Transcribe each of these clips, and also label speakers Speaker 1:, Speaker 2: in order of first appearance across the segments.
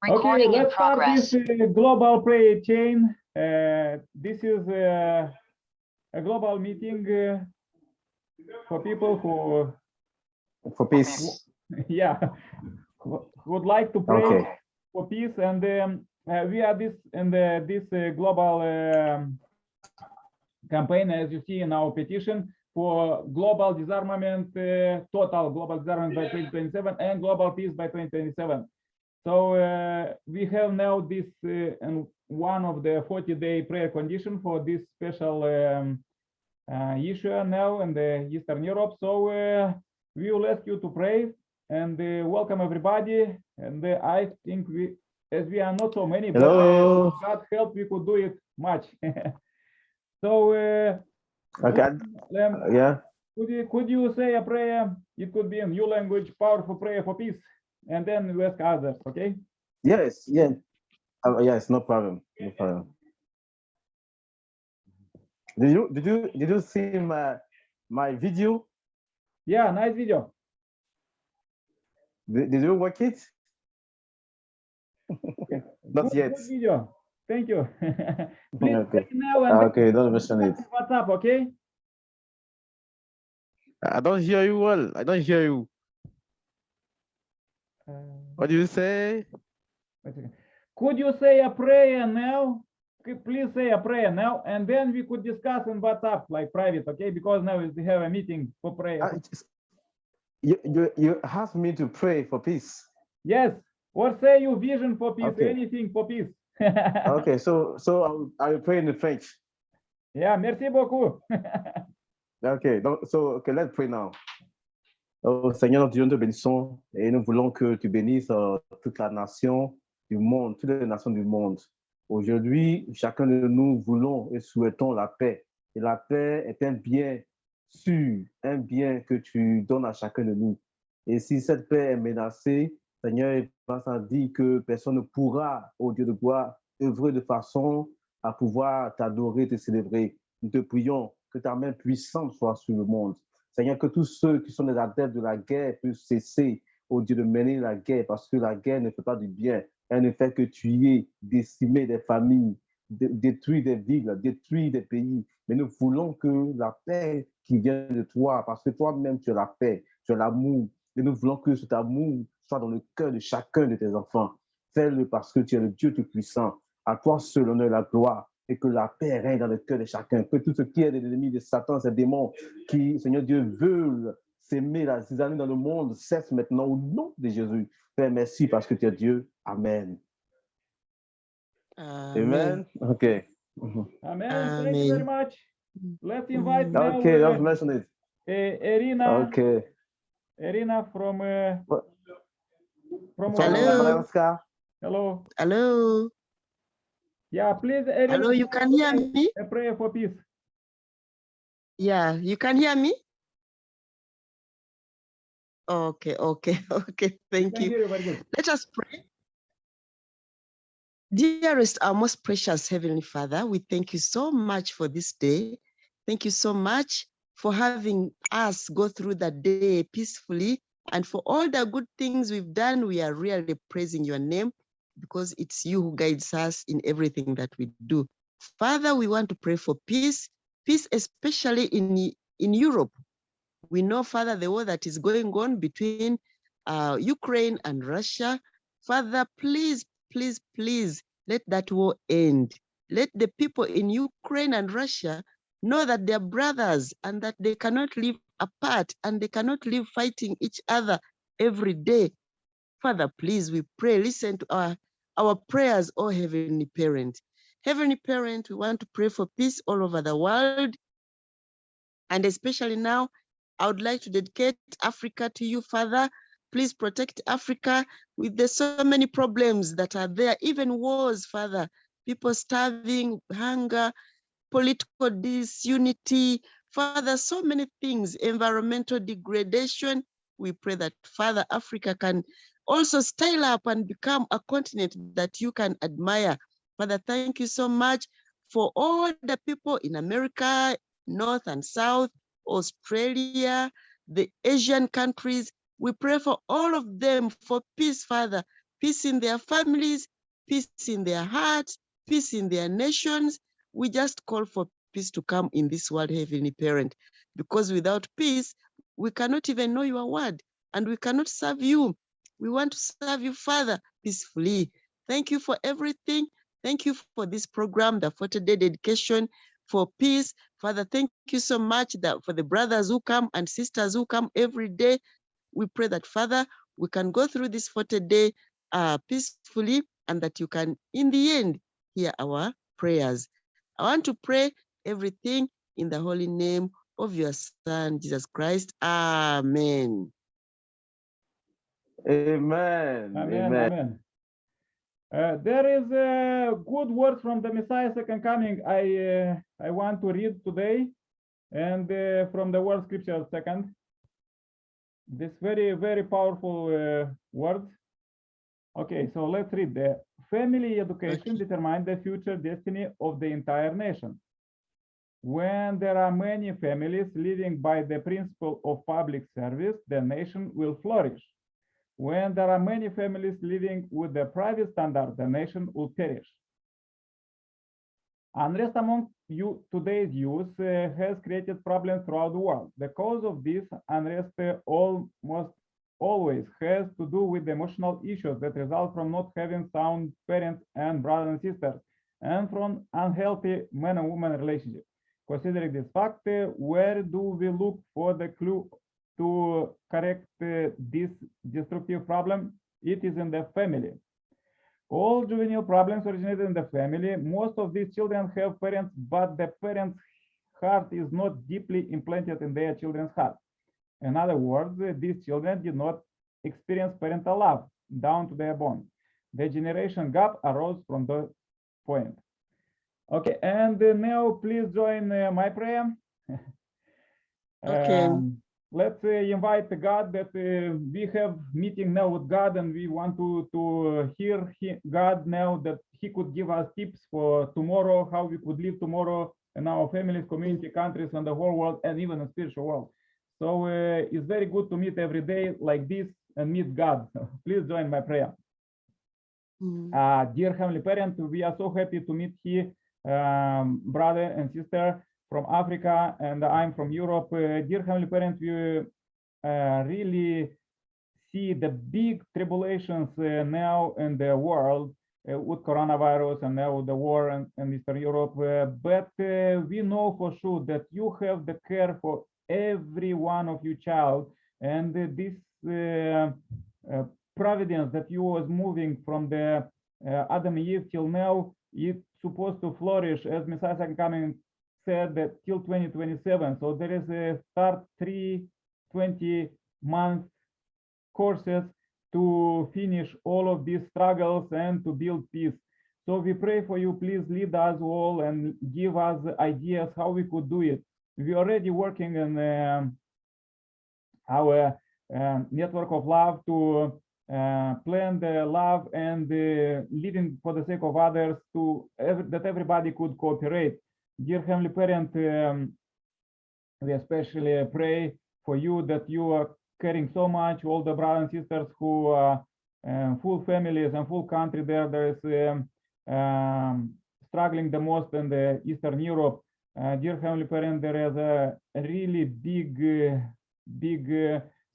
Speaker 1: Okay, let's start this global prayer chain. This is a global meeting for people who,
Speaker 2: for peace.
Speaker 1: Yeah, would like to pray for peace, and we are this global campaign, as you see in our petition, for global disarmament, total global disarmament by 2027 and global peace by 2027. So we have now this and one of the 40-day prayer condition for this special issue now in the Eastern Europe. So we will ask you to pray and welcome everybody. And I think as we are not so many, but God help, we could do it much. So
Speaker 2: yeah.
Speaker 1: Could you say a prayer? It could be in your language, powerful prayer for peace, and then we ask others. Okay?
Speaker 2: Yes. Yeah. Yes. No problem. No problem. Did you see my video?
Speaker 1: Yeah, nice video.
Speaker 2: Did you watch it? Not yet.
Speaker 1: Good video. Thank you. Please
Speaker 2: okay.
Speaker 1: Now and
Speaker 2: okay, don't mention it.
Speaker 1: What's up, okay?
Speaker 2: I don't hear you well. I don't hear you. What do you say?
Speaker 1: Could you say a prayer now? Please say a prayer now, and then we could discuss in WhatsApp, like private, okay? Because now we have a meeting for prayer.
Speaker 2: You asked me to pray for peace.
Speaker 1: Yes. Or say your vision for peace, anything for peace.
Speaker 2: Okay, so I will pray in the French.
Speaker 1: Yeah, merci beaucoup.
Speaker 2: Okay, let's pray now. Oh Seigneur, Dieu, nous te bénissons et nous voulons que tu bénisses toute la nation du monde, toutes les nations du monde. Aujourd'hui, chacun de nous voulons et souhaitons la paix. Et la paix est un bien sûr, un bien que tu donnes à chacun de nous. Et si cette paix est menacée, Seigneur, il dit que personne ne pourra, ô Dieu de gloire, œuvrer de façon à pouvoir t'adorer, te célébrer. Nous te prions que ta main puissante soit sur le monde. Seigneur, que tous ceux qui sont des adeptes de la guerre puissent cesser, ô Dieu, de mener la guerre, parce que la guerre ne fait pas du bien. Elle ne fait que tuer, décimer des familles, détruire des villes, détruire des pays. Mais nous voulons que la paix qui vient de toi, parce que toi-même tu as la paix, tu as l'amour, et nous voulons que cet amour soit dans le cœur de chacun de tes enfants. Fais-le parce que tu es le Dieu tout-puissant. À toi seul l'honneur et la gloire. Et que la paix règne dans le cœur de chacun. Que tout ce qui est de l'ennemi de Satan, ces démons qui, Seigneur Dieu, veulent s'aimer, ces années dans le monde, cesse maintenant au nom de Jésus. Père, merci parce que tu es Dieu. Amen. Amen. Okay.
Speaker 1: Amen. Thank you very much. Let's invite now.
Speaker 2: Okay, don't mention it.
Speaker 1: Irina.
Speaker 2: Okay.
Speaker 1: Irina from
Speaker 3: Hello.
Speaker 1: Hello.
Speaker 3: Hello.
Speaker 1: Yeah, please, Irina.
Speaker 3: Hello, you can hear me?
Speaker 1: A prayer for peace.
Speaker 3: Yeah, you can hear me? Okay. Thank you. Let us pray. Dearest, our most precious Heavenly Father, we thank you so much for this day. Thank you so much for having us go through the day peacefully, and for all the good things we've done. We are really praising your name because it's you who guides us in everything that we do. Father, we want to pray for peace especially in Europe. We know, Father, the war that is going on between Ukraine and Russia. Father, please, let that war end. Let the people in Ukraine and Russia know that they're brothers and that they cannot live apart and they cannot live fighting each other every day. Father, please, we pray, listen to our prayers, oh Heavenly Parent. Heavenly Parent, we want to pray for peace all over the world. And especially now, I would like to dedicate Africa to you, Father. Please protect Africa with the so many problems that are there, even wars, Father. People starving, hunger, political disunity, Father, so many things, environmental degradation. We pray that, Father, Africa can also style up and become a continent that you can admire. Father, thank you so much for all the people in America, North and South, Australia, the Asian countries. We pray for all of them for peace, Father. peace in their families, peace in their hearts, peace in their nations. We just call for peace to come in this world, Heavenly Parent, because without peace, we cannot even know your word and we cannot serve you. We want to serve you, Father, peacefully. Thank you for everything. Thank you for this program, the 40-day dedication for peace. Father, thank you so much that for the brothers who come and sisters who come every day. We pray that, Father, we can go through this 40-day peacefully and that you can, in the end, hear our prayers. I want to pray everything in the holy name of your Son, Jesus Christ. Amen.
Speaker 2: Amen.
Speaker 1: Amen. Amen. There is a good word from the Messiah second coming. I want to read today, and from the word scripture second. This very powerful word. Okay, so let's read. The family education determines the future destiny of the entire nation. When there are many families living by the principle of public service, the nation will flourish. When there are many families living with the private standard, the nation will perish. Unrest among today's youth has created problems throughout the world. The cause of this unrest almost always has to do with the emotional issues that result from not having sound parents and brothers and sisters, and from unhealthy man and woman relationships. Considering this fact, where do we look for the clue to correct this destructive problem? It is in the family. All juvenile problems originated in the family. Most of these children have parents, but the parents' heart is not deeply implanted in their children's heart. In other words, these children did not experience parental love down to their bone. The generation gap arose from the point. Okay, and now please join my prayer.
Speaker 3: Okay.
Speaker 1: Let's invite God that we have meeting now with God, and we want to hear God now that He could give us tips for tomorrow, how we could live tomorrow in our families, community, countries, and the whole world, and even the spiritual world. So it's very good to meet every day like this and meet God. Please join my prayer. Dear Heavenly Parent, we are so happy to meet here, brother and sister from Africa, and I'm from Europe. Dear Heavenly Parent, we really see the big tribulations now in the world with coronavirus and now the war in Eastern Europe. But we know for sure that you have the care for every one of you child, and this providence that you was moving from the Adam and Eve till now, it's supposed to flourish, as Messiah second coming said, that till 2027. So there is a start 20-month courses to finish all of these struggles and to build peace. So we pray for you, please lead us all and give us ideas how we could do it. We're already working on our network of love to plan the love and living for the sake of others, to that everybody could cooperate. Dear Heavenly Parent, we especially pray for you that you are caring so much, all the brothers and sisters who are full families and full country there is struggling the most in the Eastern Europe. Dear Heavenly Parent, there is a really big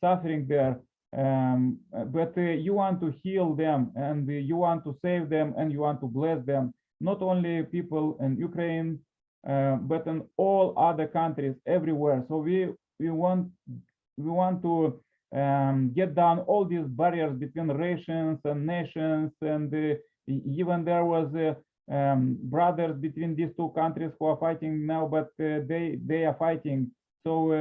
Speaker 1: suffering there. But you want to heal them, and you want to save them, and you want to bless them, not only people in Ukraine, but in all other countries everywhere. So we want to get down all these barriers between nations and nations, and even there was brothers between these two countries who are fighting now, but they are fighting. So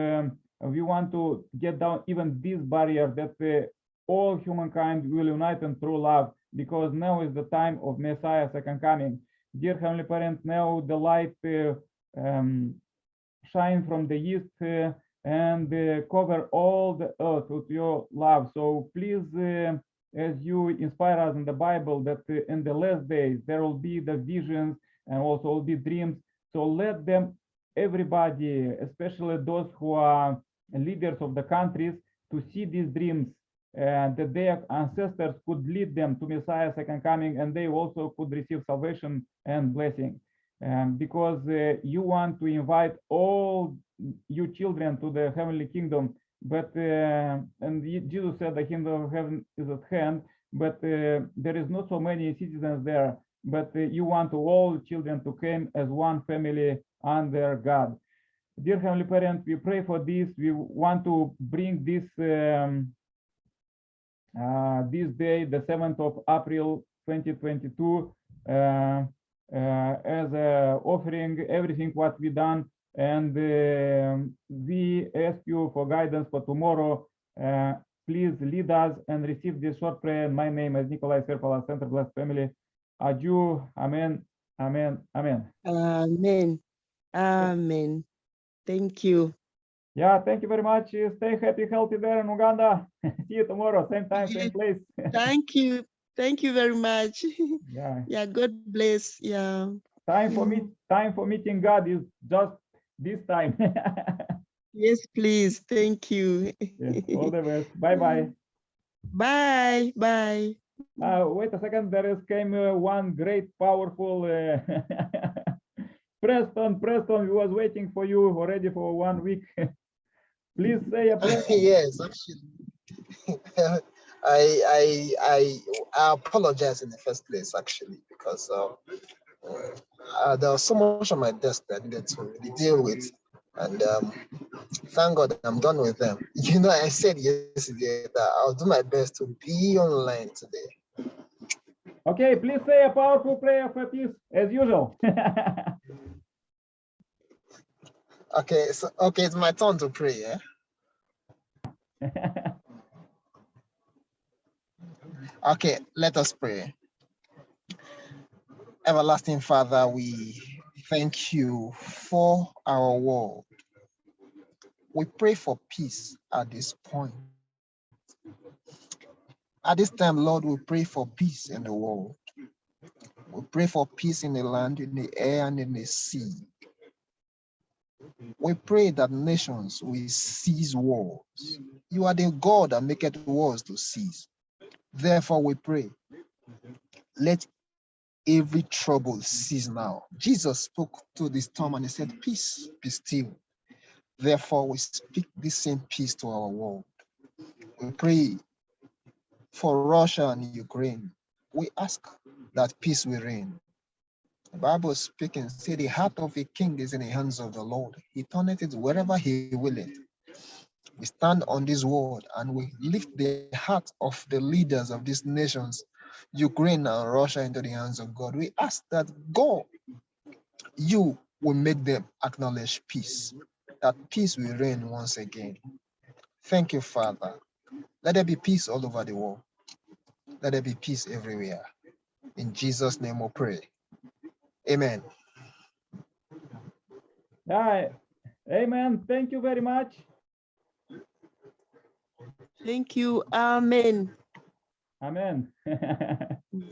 Speaker 1: we want to get down even this barrier, that all humankind will unite in true love, because now is the time of Messiah second coming. Dear Heavenly Parent, now the light shine from the east and cover all the earth with your love. So please, as you inspire us in the Bible, that in the last days there will be the visions and also will be dreams. So let them, everybody, especially those who are leaders of the countries, to see these dreams and that their ancestors could lead them to Messiah's second coming, and they also could receive salvation and blessing. Because you want to invite all you children to the heavenly kingdom, but Jesus said the kingdom of heaven is at hand, but there is not so many citizens there, but you want all children to come as one family under God. Dear Heavenly Parent, we pray for this. We want to bring this this day, the 7th of April 2022, as a offering everything what we done, and we ask you for guidance for tomorrow. Please lead us and receive this short prayer. My name is Nikolai Serpala, Center Blessed Family. Adieu. Amen. Amen. Amen.
Speaker 3: Amen. Amen. Thank you.
Speaker 1: Yeah, thank you very much. Stay happy, healthy there in Uganda. See you tomorrow, same time, same place.
Speaker 3: Thank you. Thank you very much.
Speaker 1: Yeah.
Speaker 3: Yeah, God bless. Yeah.
Speaker 1: Time for meeting God is just this time.
Speaker 3: Yes, please. Thank you.
Speaker 1: Yeah, all the best. Bye bye.
Speaker 3: Bye. Bye.
Speaker 1: Wait a second. There came one great, powerful Preston. Preston, we was waiting for you already for 1 week. Please say a prayer.
Speaker 4: Yes, actually. I apologize in the first place, actually, because there was so much on my desk that I needed to really deal with. And thank God I'm done with them. You know, I said yesterday that I'll do my best to be online today.
Speaker 1: Okay, please say a powerful prayer for peace as usual.
Speaker 4: Okay, so it's my turn to pray, yeah? Okay, let us pray. Everlasting Father, we thank you for our world. We pray for peace at this point. At this time, Lord, we pray for peace in the world. We pray for peace in the land, in the air, and in the sea. We pray that nations will cease wars. You are the God that maketh wars to cease. Therefore, we pray, let every trouble cease now. Jesus spoke to the storm and he said, peace, be still. Therefore, we speak this same peace to our world. We pray for Russia and Ukraine. We ask that peace will reign. The Bible speaking, say the heart of a king is in the hands of the Lord. He turneth it wherever he willeth. We stand on this word and we lift the heart of the leaders of these nations, Ukraine and Russia, into the hands of God. We ask that God, you will make them acknowledge peace, that peace will reign once again. Thank you, Father. Let there be peace all over the world. Let there be peace everywhere. In Jesus' name we pray. Amen.
Speaker 1: Yeah, amen. Thank you very much.
Speaker 3: Thank you. Amen.
Speaker 1: Amen.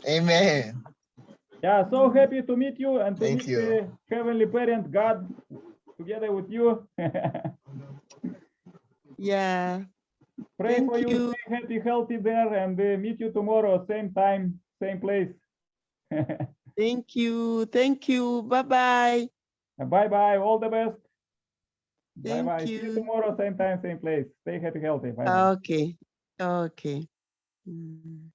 Speaker 4: Amen.
Speaker 1: Yeah, so happy to meet you and to
Speaker 4: Thank
Speaker 1: meet
Speaker 4: you.
Speaker 1: the Heavenly Parent, God, together with you.
Speaker 3: Yeah.
Speaker 1: Pray
Speaker 3: Thank
Speaker 1: for you,
Speaker 3: you.
Speaker 1: stay happy, healthy there, and meet you tomorrow, same time, same place.
Speaker 3: Thank you. Thank you. Bye-bye.
Speaker 1: Bye-bye, all the best.
Speaker 3: Thank
Speaker 1: Bye-bye. See you
Speaker 3: you.
Speaker 1: tomorrow, same time, same place. Stay happy, healthy. Bye-bye.
Speaker 3: Okay. Okay. Mm.